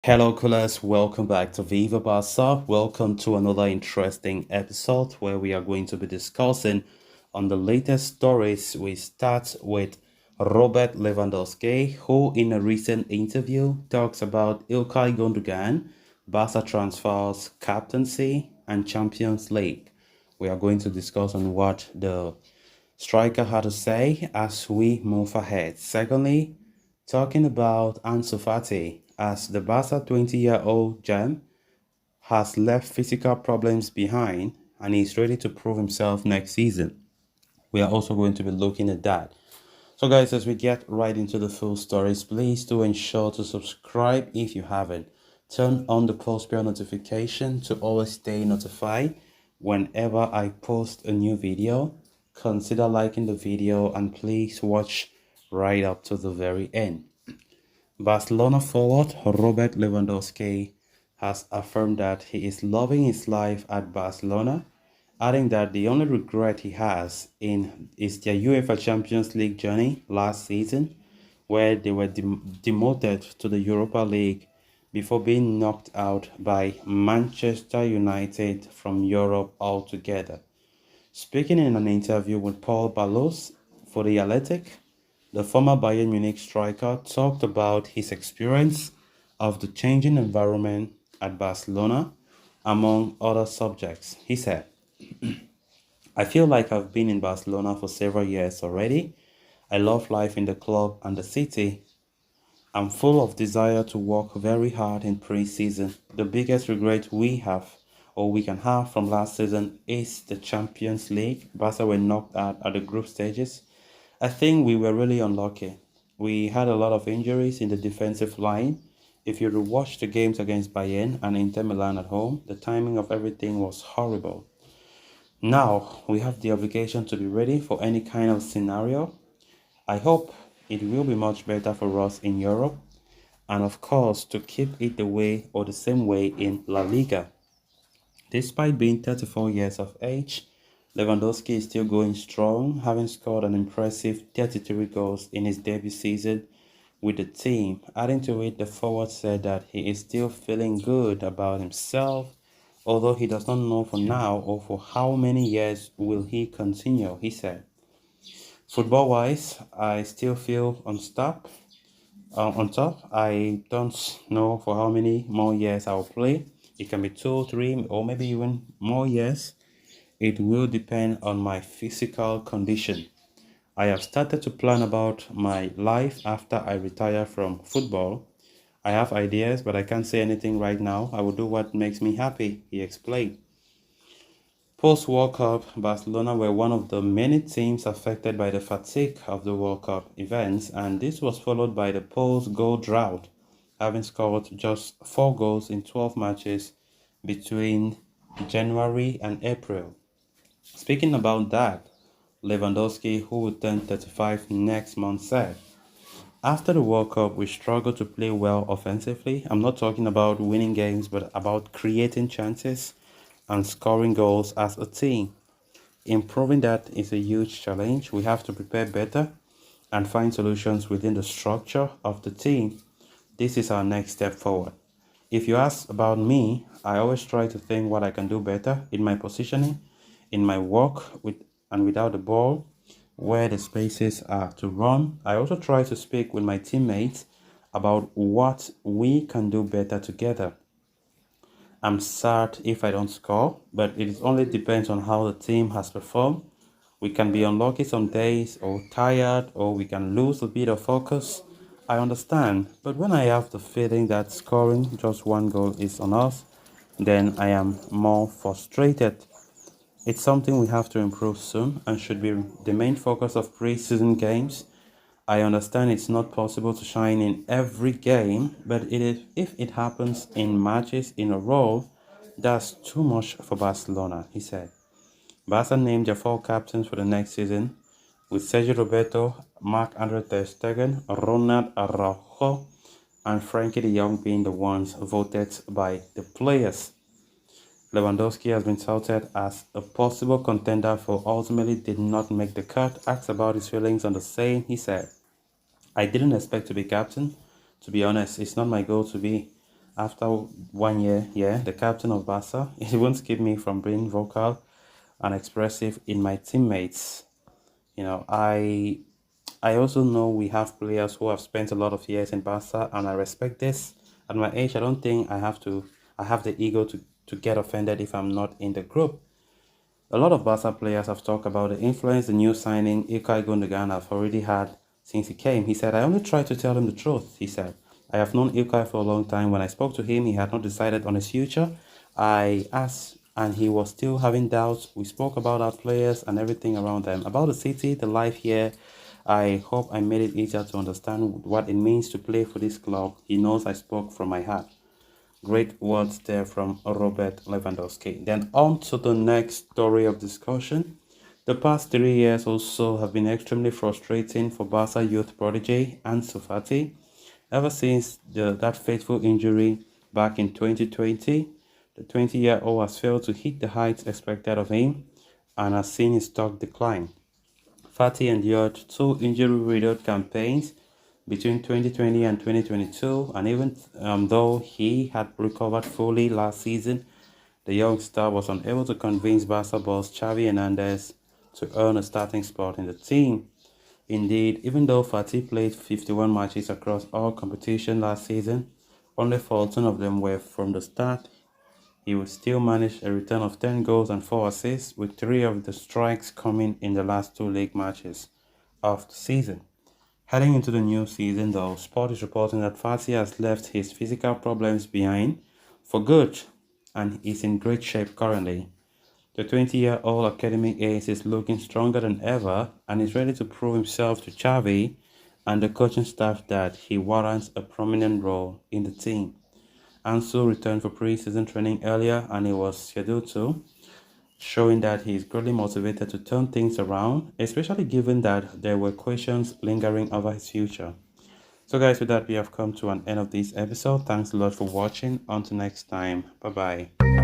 Hello, coolers. Welcome back to Viva Barca. Welcome to another interesting episode where we are going to be discussing on the latest stories. We start with Robert Lewandowski, who in a recent interview talks about Ilkay Gundogan, Barca transfers, captaincy, and Champions League. We are going to discuss on what the striker had to say as we move ahead. Secondly, talking about Ansu Fati as the Barca 20-year-old gem has left physical problems behind and is ready to prove himself next season. We are also going to be looking at that. So guys, as we get right into the full stories, please do ensure to subscribe if you haven't. Turn on the post bell notification to always stay notified whenever I post a new video. Consider liking the video and please watch right up to the very end. Barcelona forward Robert Lewandowski has affirmed that he is loving his life at Barcelona, adding that the only regret he has in is their UEFA Champions League journey last season, where they were demoted to the Europa League before being knocked out by Manchester United from Europe altogether. Speaking in an interview with Paul Balos for The Athletic, the former Bayern Munich striker talked about his experience of the changing environment at Barcelona, among other subjects. He said, I feel like I've been in Barcelona for several years already. I love life in the club and the city. I'm full of desire to work very hard in pre-season. The biggest regret we have or we can have from last season is the Champions League. Barca were knocked out at the group stages. I think we were really unlucky. We had a lot of injuries in the defensive line. If you rewatch the games against Bayern and Inter Milan at home, the timing of everything was horrible. Now we have the obligation to be ready for any kind of scenario. I hope it will be much better for us in Europe and of course to keep it the way or the same way in La Liga. Despite being 34 years of age, Lewandowski is still going strong, having scored an impressive 33 goals in his debut season with the team. Adding to it, the forward said that he is still feeling good about himself, although he does not know for now or for how many years will he continue, he said. Football-wise, I still feel on top. I don't know for how many more years I'll play. It can be 2, 3, or maybe even more years. It will depend on my physical condition. I have started to plan about my life after I retire from football. I have ideas, but I can't say anything right now. I will do what makes me happy, he explained. Post World Cup, Barcelona were one of the many teams affected by the fatigue of the World Cup events, and this was followed by the post goal drought, having scored just 4 goals in 12 matches between January and April. Speaking about that, Lewandowski, who will turn 35 next month, said, after the World Cup, we struggled to play well offensively. I'm not talking about winning games, but about creating chances and scoring goals as a team. Improving that is a huge challenge. We have to prepare better and find solutions within the structure of the team. This is our next step forward. If you ask about me, I always try to think what I can do better in my positioning, in my work with and without the ball, where the spaces are to run. I also try to speak with my teammates about what we can do better together. I'm sad if I don't score, but it is only depends on how the team has performed. We can be unlucky some days, or tired, or we can lose a bit of focus. I understand, but when I have the feeling that scoring just one goal is on us, then I am more frustrated. It's something we have to improve soon and should be the main focus of pre-season games. I understand it's not possible to shine in every game, but if it happens in matches in a row, that's too much for Barcelona, he said. Barca named their 4 captains for the next season, with Sergio Roberto, Marc-Andre Ter Stegen, Ronald Araujo, and Frankie de Jong being the ones voted by the players. Lewandowski has been touted as a possible contender for ultimately did not make the cut. Asked about his feelings on the same, he said, I didn't expect to be captain. To be honest, it's not my goal to be. after 1 year, yeah, the captain of Barca. It won't keep me from being vocal and expressive in my teammates. You know, I also know we have players who have spent a lot of years in Barca, and I respect this. At my age, I don't think I have the ego to get offended if I'm not in the group. A lot of Barca players have talked about the influence the new signing Ilkay Gundogan have already had since he came. He said, I only tried to tell him the truth, he said. I have known Ilkay for a long time. When I spoke to him, he had not decided on his future. I asked, and he was still having doubts. We spoke about our players and everything around them, about the city, the life here. I hope I made it easier to understand what it means to play for this club. He knows I spoke from my heart. Great words there from Robert Lewandowski. Then on to the next story of discussion. The past 3 years also have been extremely frustrating for Barca youth prodigy Ansu Fati. Ever since that fateful injury back in 2020, the 20-year-old has failed to hit the heights expected of him and has seen his stock decline. Fati endured two injury-riddled campaigns between 2020 and 2022, and even though he had recovered fully last season, the young star was unable to convince Barca boss Xavi Hernandez to earn a starting spot in the team. Indeed, even though Fati played 51 matches across all competitions last season, only 14 of them were from the start. He would still manage a return of 10 goals and 4 assists, with 3 of the strikes coming in the last 2 league matches of the season. Heading into the new season, though, Sport is reporting that Fati has left his physical problems behind for good and is in great shape currently. The 20-year-old academy ace is looking stronger than ever and is ready to prove himself to Xavi and the coaching staff that he warrants a prominent role in the team. Ansu returned for pre-season training earlier and he was scheduled to, showing that he is greatly motivated to turn things around, especially given that there were questions lingering over his future. So guys, with that, we have come to an end of this episode. Thanks a lot for watching. Until next time. Bye-bye.